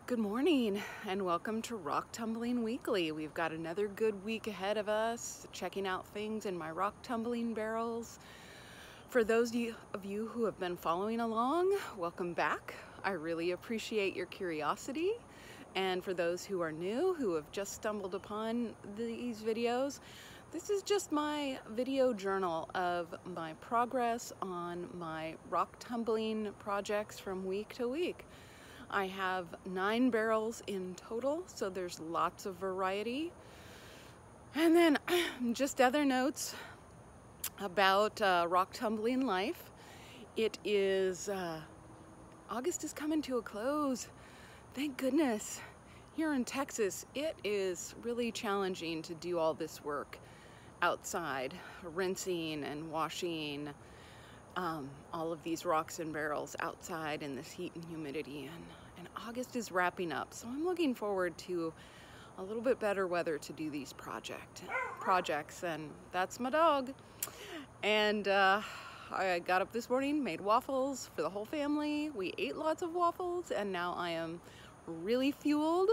Good morning and welcome to Rock Tumbling Weekly. We've got another good week ahead of us, checking out things in my rock tumbling barrels. For those of you who have been following along, welcome back. I really appreciate your curiosity. And for those who are new, who have just stumbled upon these videos, this is just my video journal of my progress on my rock tumbling projects from week to week. I have 9 barrels in total, so there's lots of variety. And then just other notes about rock tumbling life. It is, August is coming to a close. Thank goodness. Here in Texas, it is really challenging to do all this work outside, rinsing and washing all of these rocks and barrels outside in this heat and humidity, and August is wrapping up, so I'm looking forward to a little bit better weather to do these projects. And that's my dog. And I got up this morning, made waffles for the whole family. We ate lots of waffles, and now I am really fueled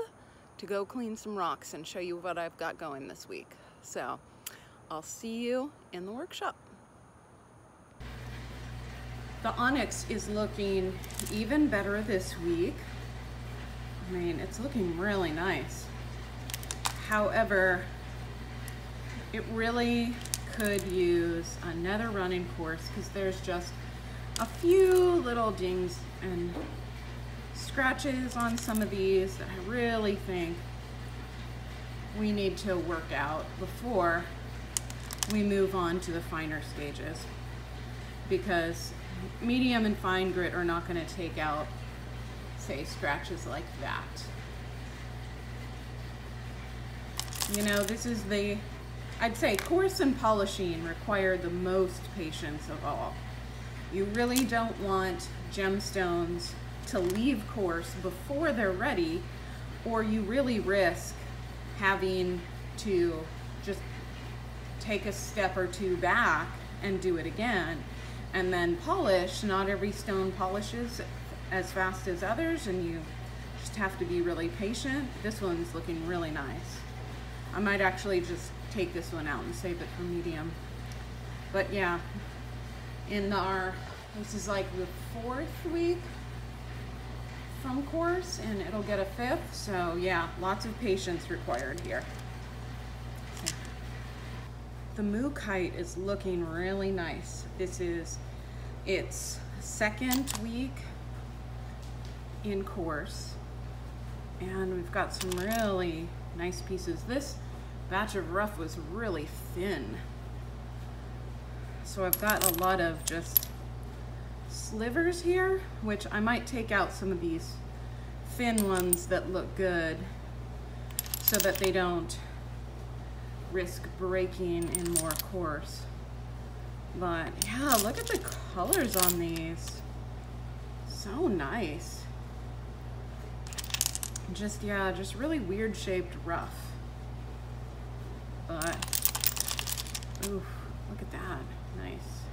to go clean some rocks and show you what I've got going this week. So I'll see you in the workshop. The Onyx is looking even better this week. I mean, it's looking really nice. However, it really could use another running course because there's just a few little dings and scratches on some of these that I really think we need to work out before we move on to the finer stages, because medium and fine grit are not going to take out, say, scratches like that. You know, this is I'd say coarse and polishing require the most patience of all. You really don't want gemstones to leave coarse before they're ready, or you really risk having to just take a step or two back and do it again. And then polish. Not every stone polishes as fast as others, and you just have to be really patient. This one's looking really nice. I might actually just take this one out and save it for medium. But yeah, this is like the 4th week from course, and it'll get a 5th. So yeah, lots of patience required here. The Mookaite is looking really nice. This is its 2nd week in course, and we've got some really nice pieces. This batch of rough was really thin, so I've got a lot of just slivers here, which I might take out some of these thin ones that look good so that they don't risk breaking in more coarse. But yeah, look at the colors on these. So nice. Just, yeah, just really weird shaped rough. But, ooh, look at that. Nice.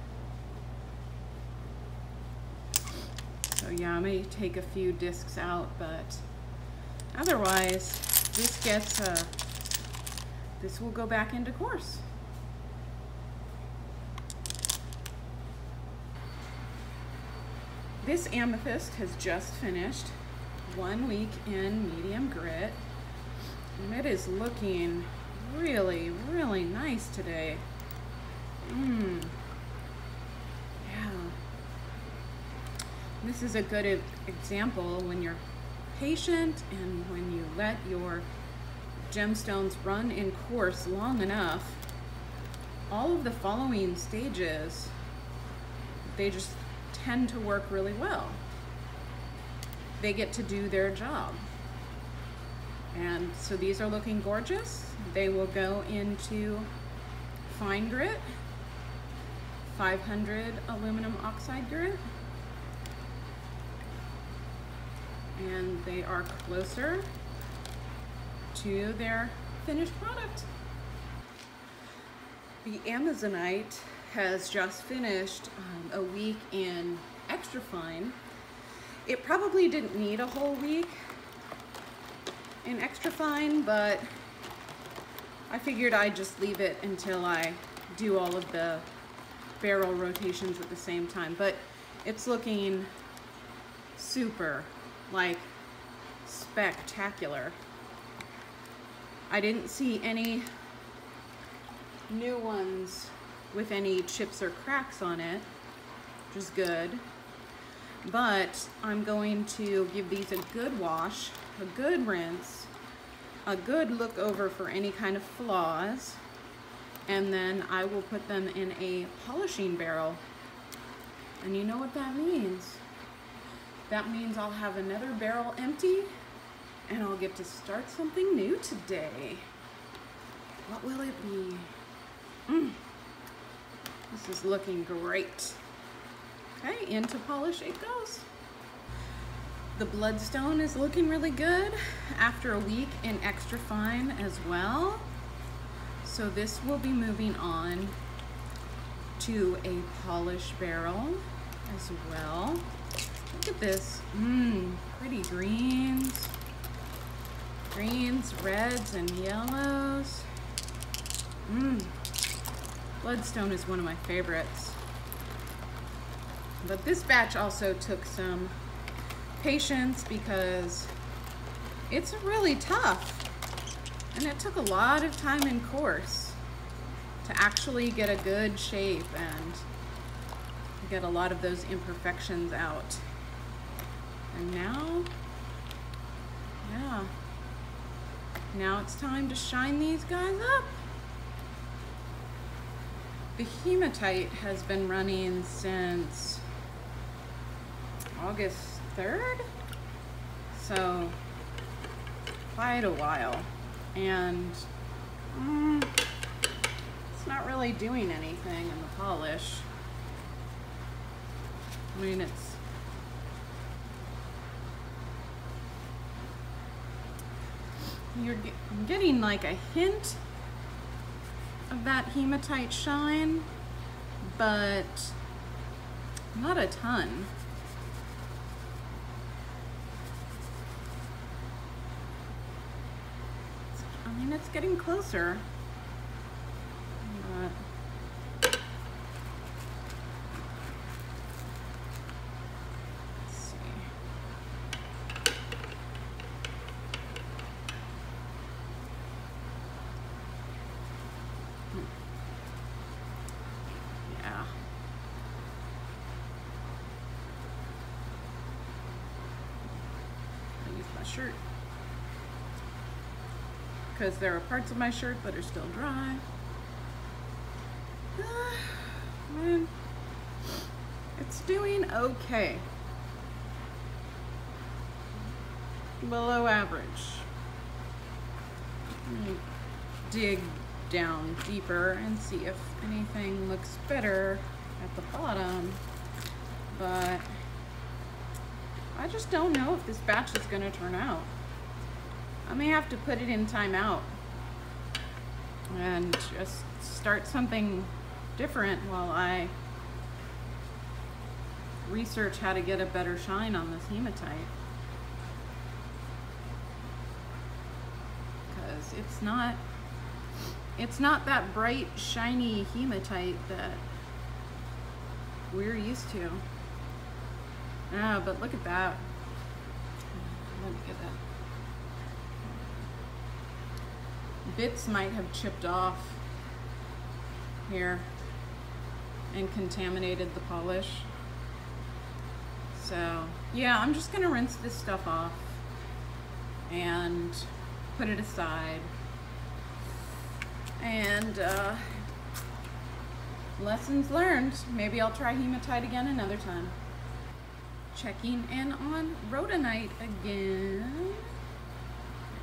So yeah, I may take a few discs out, but otherwise, this will go back into course. This Amethyst has just finished 1 week in medium grit, and it is looking really, really nice today. Yeah. This is a good example when you're patient and when you let your gemstones run in course long enough, all of the following stages, they just tend to work really well. They get to do their job. And so these are looking gorgeous. They will go into fine grit, 500 aluminum oxide grit, and they are closer to their finished product. The Amazonite has just finished a week in extra fine. It probably didn't need a whole week, in extra fine, but I figured I'd just leave it until I do all of the barrel rotations at the same time. But it's looking super, like, spectacular. I didn't see any new ones with any chips or cracks on it, which is good. But I'm going to give these a good wash, a good rinse, a good look over for any kind of flaws, and then I will put them in a polishing barrel. And you know what that means? That means I'll have another barrel empty and I'll get to start something new today. What will it be? This is looking great. Okay, into polish it goes. The Bloodstone is looking really good after a week in extra fine as well. So this will be moving on to a polish barrel as well. Look at this, pretty greens. Greens, reds, and yellows. Bloodstone is one of my favorites. But this batch also took some patience because it's really tough. And it took a lot of time in course to actually get a good shape and get a lot of those imperfections out. And now, yeah, now it's time to shine these guys up. The Hematite has been running since August 3rd, so quite a while, and it's not really doing anything in the polish. I mean, you're getting like a hint of that Hematite shine, but not a ton. I mean, it's getting closer. But let's see. Yeah. I use my shirt because there are parts of my shirt that are still dry. Man, it's doing okay. Below average. Let me dig down deeper and see if anything looks better at the bottom. But I just don't know if this batch is going to turn out. I may have to put it in timeout and just start something different while I research how to get a better shine on this hematite. Because it's not that bright, shiny hematite that we're used to. Ah, but look at that. Let me get that. Bits might have chipped off here and contaminated the polish. So yeah, I'm just gonna rinse this stuff off and put it aside. And lessons learned. Maybe I'll try hematite again another time. Checking in on Rhodonite again.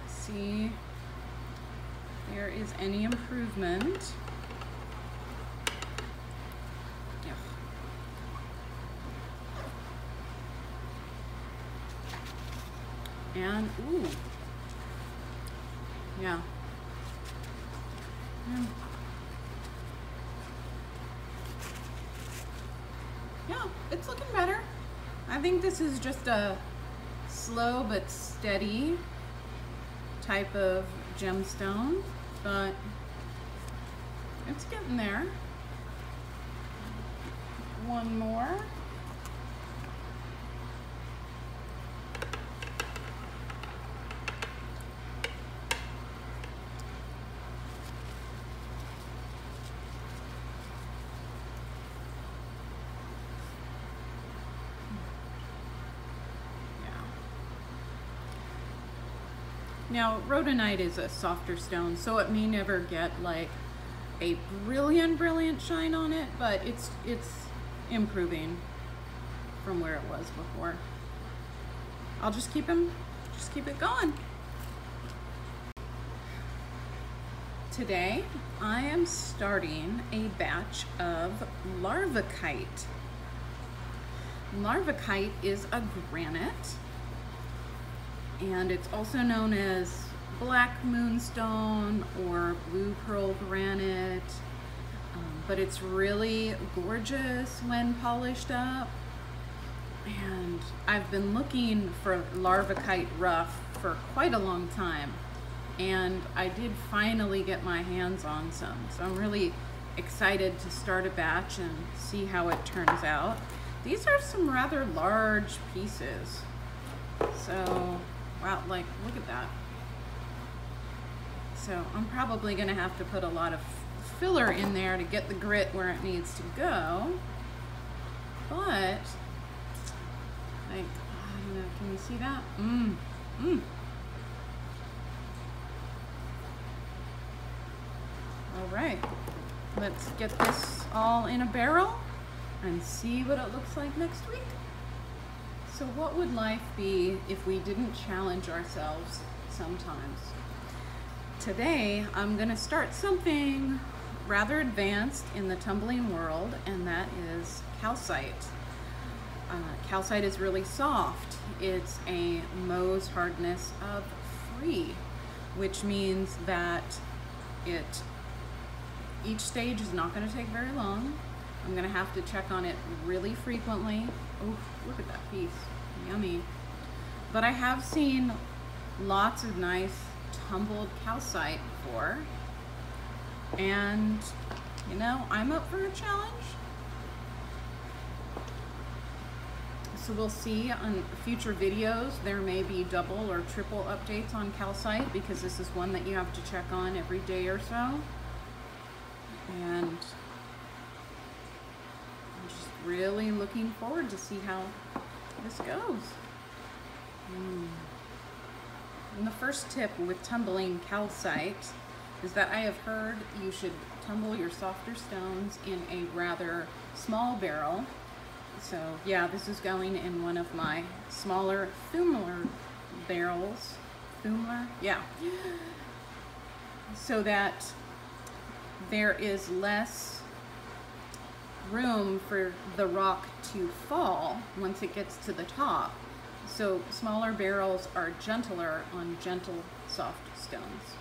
Let's see if there is any improvement. Yeah. And ooh, yeah. Yeah, it's looking better. I think this is just a slow but steady type of gemstone, but it's getting there. One more. Now, Rhodonite is a softer stone, so it may never get like a brilliant shine on it, but it's improving from where it was before. I'll just keep it going. Today, I am starting a batch of Larvikite. Larvikite is a granite, and it's also known as black moonstone or blue pearl granite, but it's really gorgeous when polished up. And I've been looking for Larvikite rough for quite a long time, and I did finally get my hands on some, so I'm really excited to start a batch and see how it turns out. These are some rather large pieces, so wow, like, look at that. So I'm probably gonna have to put a lot of filler in there to get the grit where it needs to go. But, like, I don't know, can you see that? All right, let's get this all in a barrel and see what it looks like next week. So what would life be if we didn't challenge ourselves sometimes? Today, I'm gonna start something rather advanced in the tumbling world, and that is calcite. Calcite is really soft. It's a Mohs hardness of 3, which means that each stage is not gonna take very long. I'm gonna have to check on it really frequently. Oh, look at that piece, yummy. But I have seen lots of nice tumbled calcite before, and you know, I'm up for a challenge. So we'll see on future videos. There may be double or triple updates on calcite, because this is one that you have to check on every day or so. And I'm just really looking forward to see how this goes. And the first tip with tumbling calcite is that I have heard you should tumble your softer stones in a rather small barrel. So yeah, this is going in one of my smaller Tumbler barrels. Tumbler? Yeah. So that there is less room for the rock to fall once it gets to the top. So smaller barrels are gentler on gentle, soft stones.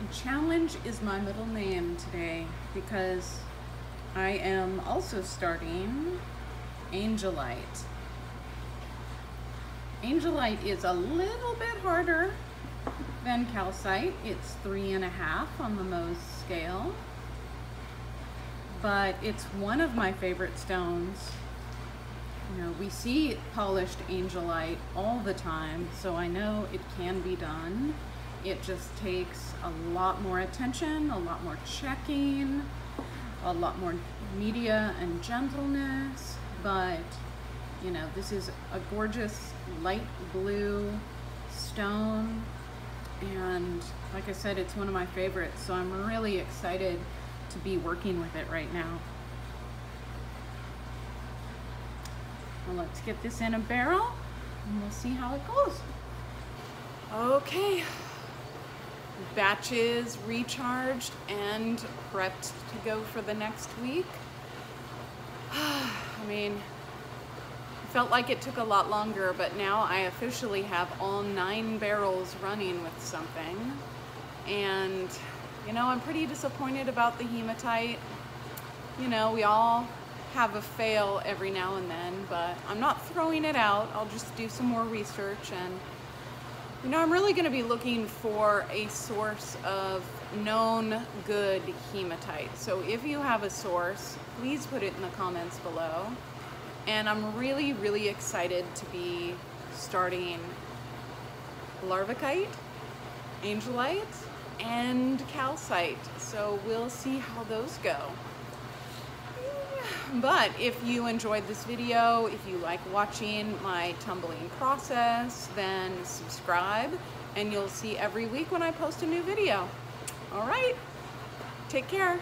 And challenge is my middle name today because I am also starting Angelite. Angelite is a little bit harder than calcite. It's 3.5 on the Mohs scale, but it's one of my favorite stones. You know, we see polished Angelite all the time, so I know it can be done. It just takes a lot more attention, a lot more checking, a lot more media and gentleness, but you know, this is a gorgeous light blue stone, and like I said, it's one of my favorites, so I'm really excited to be working with it right now. Well, let's get this in a barrel and we'll see how it goes. Okay, batch is recharged and prepped to go for the next week. I mean, it felt like it took a lot longer, but now I officially have all 9 barrels running with something. And you know, I'm pretty disappointed about the hematite. You know, we all have a fail every now and then, but I'm not throwing it out. I'll just do some more research and You know, I'm really going to be looking for a source of known good hematite. So if you have a source, please put it in the comments below. And I'm really, really excited to be starting Larvikite, Angelite, and Calcite. So we'll see how those go. But if you enjoyed this video, if you like watching my tumbling process, then subscribe and you'll see every week when I post a new video. All right, take care.